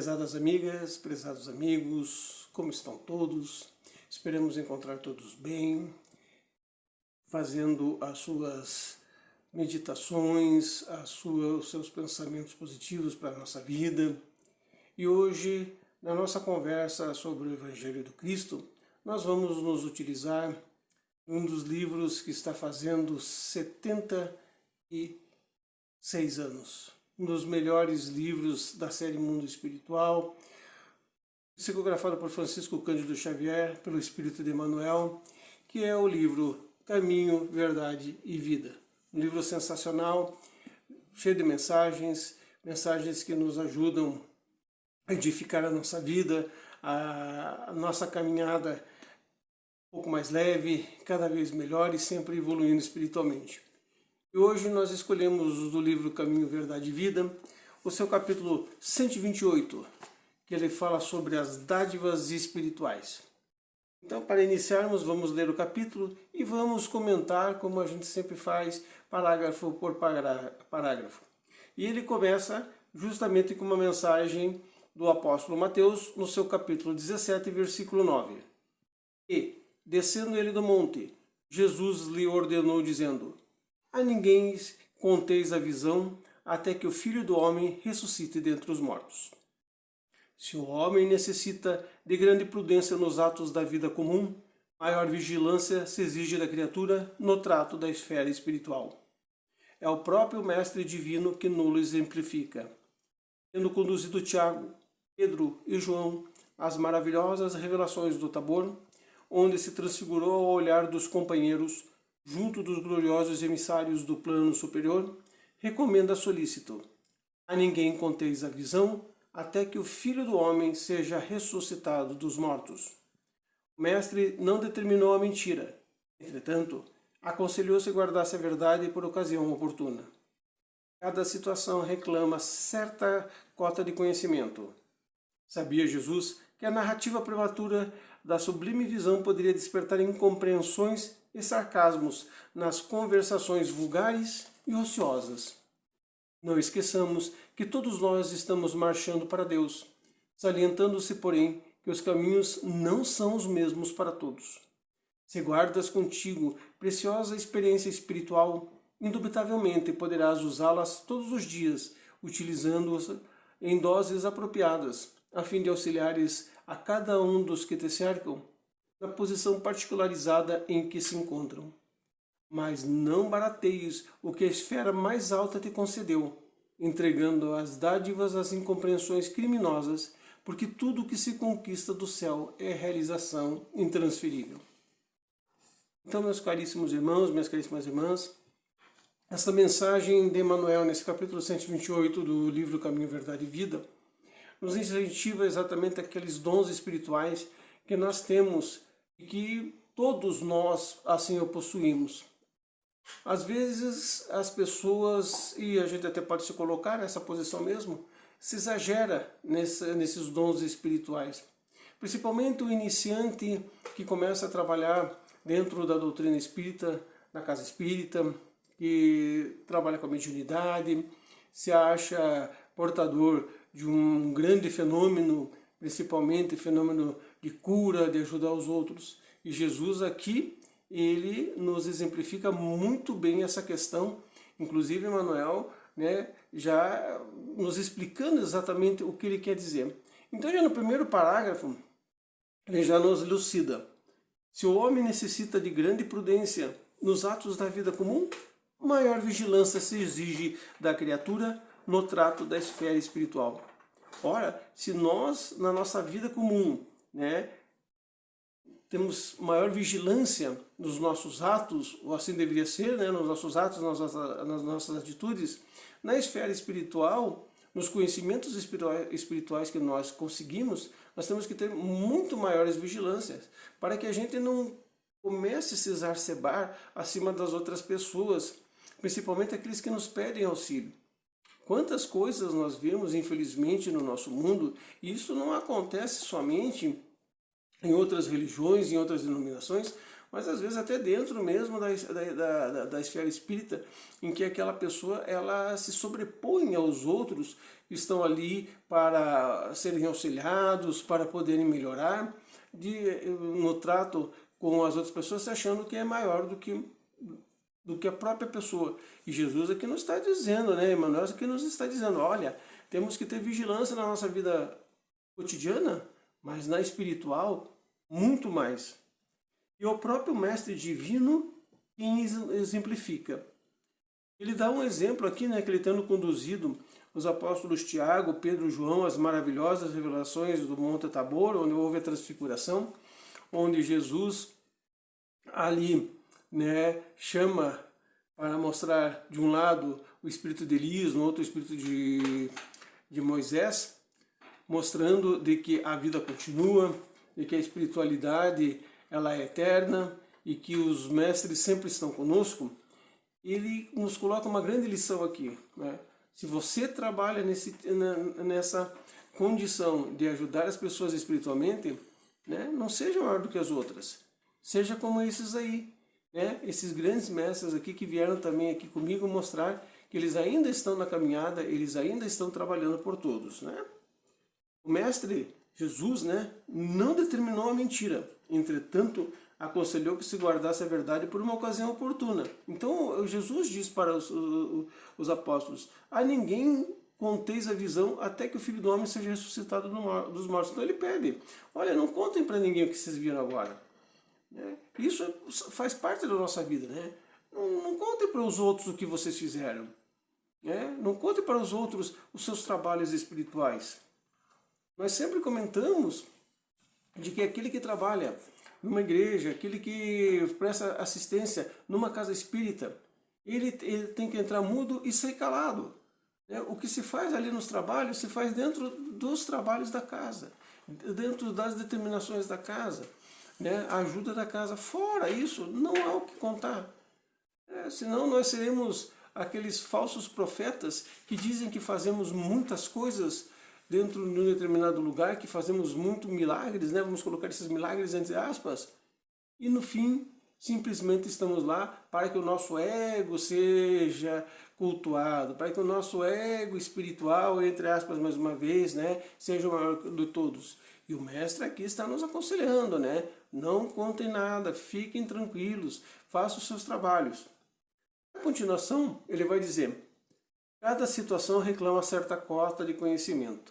Prezadas amigas, prezados amigos, como estão todos? Esperamos encontrar todos bem, fazendo as suas meditações, os seus pensamentos positivos para a nossa vida. E hoje, na nossa conversa sobre o Evangelho do Cristo, nós vamos nos utilizar de um dos livros que está fazendo 76 anos. Um dos melhores livros da série Mundo Espiritual, psicografado por Francisco Cândido Xavier, pelo Espírito de Emmanuel, que é o livro Caminho, Verdade e Vida. Um livro sensacional, cheio de mensagens que nos ajudam a edificar a nossa vida, a nossa caminhada um pouco mais leve, cada vez melhor e sempre evoluindo espiritualmente. E hoje nós escolhemos do livro Caminho, Verdade e Vida, o seu capítulo 128, que ele fala sobre as dádivas espirituais. Então, para iniciarmos, vamos ler o capítulo e vamos comentar, como a gente sempre faz, parágrafo por parágrafo. E ele começa justamente com uma mensagem do apóstolo Mateus, no seu capítulo 17, versículo 9. E, descendo ele do monte, Jesus lhe ordenou, dizendo: a ninguém conteis a visão, até que o Filho do Homem ressuscite dentre os mortos. Se o homem necessita de grande prudência nos atos da vida comum, maior vigilância se exige da criatura no trato da esfera espiritual. É o próprio Mestre Divino que nulo exemplifica, tendo conduzido Tiago, Pedro e João às maravilhosas revelações do Tabor, onde se transfigurou ao olhar dos companheiros, junto dos gloriosos emissários do plano superior, recomenda solícito: a ninguém conteis a visão, até que o Filho do Homem seja ressuscitado dos mortos. O Mestre não determinou a mentira, entretanto, aconselhou-se guardasse a verdade por ocasião oportuna. Cada situação reclama certa cota de conhecimento. Sabia Jesus que a narrativa prematura da sublime visão poderia despertar incompreensões e sarcasmos nas conversações vulgares e ociosas. Não esqueçamos que todos nós estamos marchando para Deus, salientando-se, porém, que os caminhos não são os mesmos para todos. Se guardas contigo preciosa experiência espiritual, indubitavelmente poderás usá-las todos os dias, utilizando-as em doses apropriadas, a fim de auxiliares a cada um dos que te cercam na posição particularizada em que se encontram. Mas não barateies o que a esfera mais alta te concedeu, entregando as dádivas às incompreensões criminosas, porque tudo o que se conquista do céu é realização intransferível. Então, meus caríssimos irmãos, minhas caríssimas irmãs, essa mensagem de Emmanuel nesse capítulo 128 do livro Caminho, Verdade e Vida nos incentiva exatamente aqueles dons espirituais que nós temos e que todos nós assim o possuímos. Às vezes as pessoas, e a gente até pode se colocar nessa posição mesmo, se exagera nesses dons espirituais. Principalmente o iniciante que começa a trabalhar dentro da doutrina espírita, na casa espírita, que trabalha com a mediunidade, se acha portador de um grande fenômeno, principalmente fenômeno de cura, de ajudar os outros. E Jesus aqui, ele nos exemplifica muito bem essa questão, inclusive Emmanuel, já nos explicando exatamente o que ele quer dizer. Então, já no primeiro parágrafo, ele já nos elucida: se o homem necessita de grande prudência nos atos da vida comum, maior vigilância se exige da criatura no trato da esfera espiritual. Ora, se nós, na nossa vida comum, temos maior vigilância nos nossos atos, ou assim deveria ser, nos nossos atos, nas nossas atitudes, na esfera espiritual, nos conhecimentos espirituais que nós conseguimos, nós temos que ter muito maiores vigilâncias, para que a gente não comece a se exacerbar acima das outras pessoas, principalmente aqueles que nos pedem auxílio. Quantas coisas nós vemos, infelizmente, no nosso mundo, e isso não acontece somente em outras religiões, em outras denominações, mas às vezes até dentro mesmo da esfera espírita, em que aquela pessoa ela se sobrepõe aos outros que estão ali para serem auxiliados, para poderem melhorar, no trato com as outras pessoas, se achando que é maior do que a própria pessoa. E Jesus aqui nos está dizendo, né, Emmanuel aqui nos está dizendo, olha, temos que ter vigilância na nossa vida cotidiana, mas na espiritual, muito mais. E o próprio Mestre Divino quem exemplifica. Ele dá um exemplo aqui, né, que ele tendo conduzido os apóstolos Tiago, Pedro e João às maravilhosas revelações do Monte Tabor, onde houve a transfiguração, onde Jesus ali, né, chama para mostrar de um lado o espírito de Elias, no outro o espírito de Moisés, mostrando de que a vida continua, de que a espiritualidade ela é eterna e que os mestres sempre estão conosco. Ele nos coloca uma grande lição aqui, né? Se você trabalha nessa condição de ajudar as pessoas espiritualmente, né, não seja maior do que as outras. Seja como esses aí, né? Esses grandes mestres aqui que vieram também aqui comigo mostrar que eles ainda estão na caminhada, eles ainda estão trabalhando por todos, né? O Mestre Jesus, né, não determinou a mentira, entretanto, aconselhou que se guardasse a verdade por uma ocasião oportuna. Então, Jesus diz para os apóstolos, a ninguém conteis a visão até que o Filho do Homem seja ressuscitado dos mortos. Então ele pede, olha, não contem para ninguém o que vocês viram agora. Isso faz parte da nossa vida, né? Não contem para os outros o que vocês fizeram. Não contem para os outros os seus trabalhos espirituais. Nós sempre comentamos de que aquele que trabalha numa igreja, aquele que presta assistência numa casa espírita, ele tem que entrar mudo e ser calado. O que se faz ali nos trabalhos, se faz dentro dos trabalhos da casa, dentro das determinações da casa, a ajuda da casa. Fora isso, não há o que contar. Senão nós seremos aqueles falsos profetas que dizem que fazemos muitas coisas dentro de um determinado lugar, que fazemos muitos milagres, vamos colocar esses milagres entre aspas, e no fim simplesmente estamos lá para que o nosso ego seja cultuado, para que o nosso ego espiritual, entre aspas mais uma vez, seja o maior de todos. E o Mestre aqui está nos aconselhando, não contem nada, fiquem tranquilos, façam os seus trabalhos. Na continuação, ele vai dizer, cada situação reclama certa cota de conhecimento.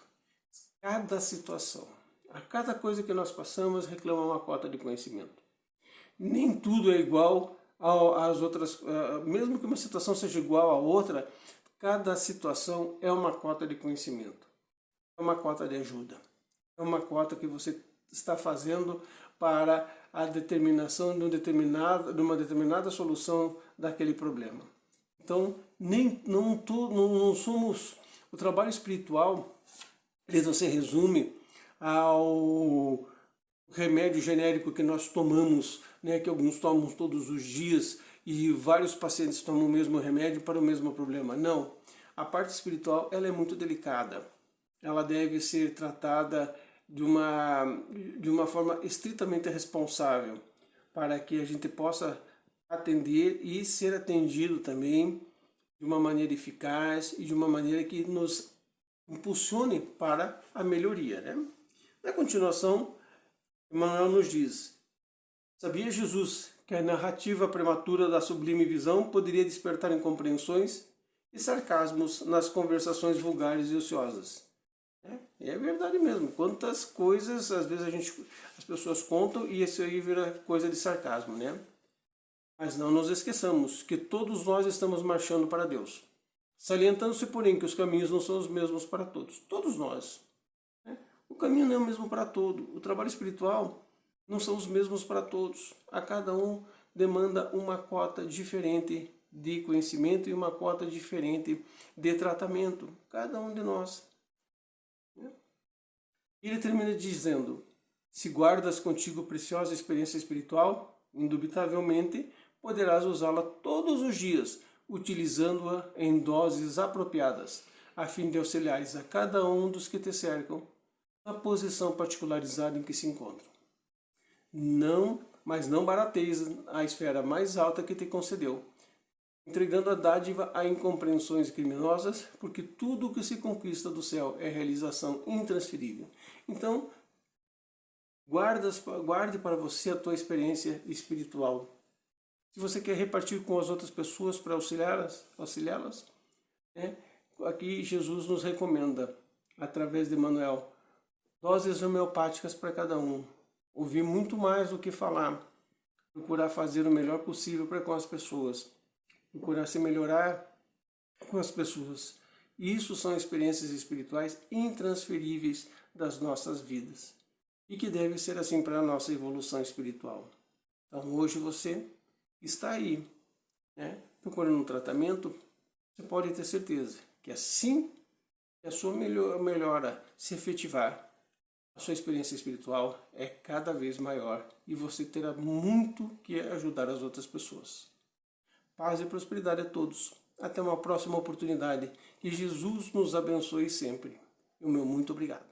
Cada situação, a cada coisa que nós passamos, reclama uma cota de conhecimento. Nem tudo é igual às outras, mesmo que uma situação seja igual a outra, cada situação é uma cota de conhecimento, é uma cota de ajuda, é uma cota que você está fazendo para a determinação de uma determinada solução daquele problema. Então, não somos, o trabalho espiritual, ele não se resume ao remédio genérico que nós tomamos, que alguns tomam todos os dias e vários pacientes tomam o mesmo remédio para o mesmo problema. Não, a parte espiritual ela é muito delicada. Ela deve ser tratada de uma forma estritamente responsável, para que a gente possa atender e ser atendido também de uma maneira eficaz e de uma maneira que nos impulsione para a melhoria. Na continuação, Emmanuel nos diz, sabia Jesus que a narrativa prematura da sublime visão poderia despertar incompreensões e sarcasmos nas conversações vulgares e ociosas? E é verdade mesmo, quantas coisas às vezes as pessoas contam e isso aí vira coisa de sarcasmo, Mas não nos esqueçamos que todos nós estamos marchando para Deus. Salientando-se, porém, que os caminhos não são os mesmos para todos. Todos nós. O caminho não é o mesmo para todos. O trabalho espiritual não são os mesmos para todos. A cada um demanda uma cota diferente de conhecimento e uma cota diferente de tratamento. Cada um de nós. Ele termina dizendo, se guardas contigo preciosa experiência espiritual, indubitavelmente poderás usá-la todos os dias, utilizando-a em doses apropriadas, a fim de auxiliares a cada um dos que te cercam na posição particularizada em que se encontram. Não mas não barateis a esfera mais alta que te concedeu, entregando a dádiva a incompreensões criminosas, porque tudo o que se conquista do céu é realização intransferível. Então, guarde para você a tua experiência espiritual. Se você quer repartir com as outras pessoas para auxiliá-las, né? Aqui Jesus nos recomenda, através de Emmanuel, doses homeopáticas para cada um. Ouvir muito mais do que falar. Procurar fazer o melhor possível para com as pessoas. Procurar se melhorar com as pessoas. Isso são experiências espirituais intransferíveis das nossas vidas. E que deve ser assim para a nossa evolução espiritual. Então hoje você está aí, né, procurando um tratamento, você pode ter certeza que assim que a sua melhora se efetivar, a sua experiência espiritual é cada vez maior e você terá muito que ajudar as outras pessoas. Paz e prosperidade a todos. Até uma próxima oportunidade. Que Jesus nos abençoe sempre. E o meu muito obrigado.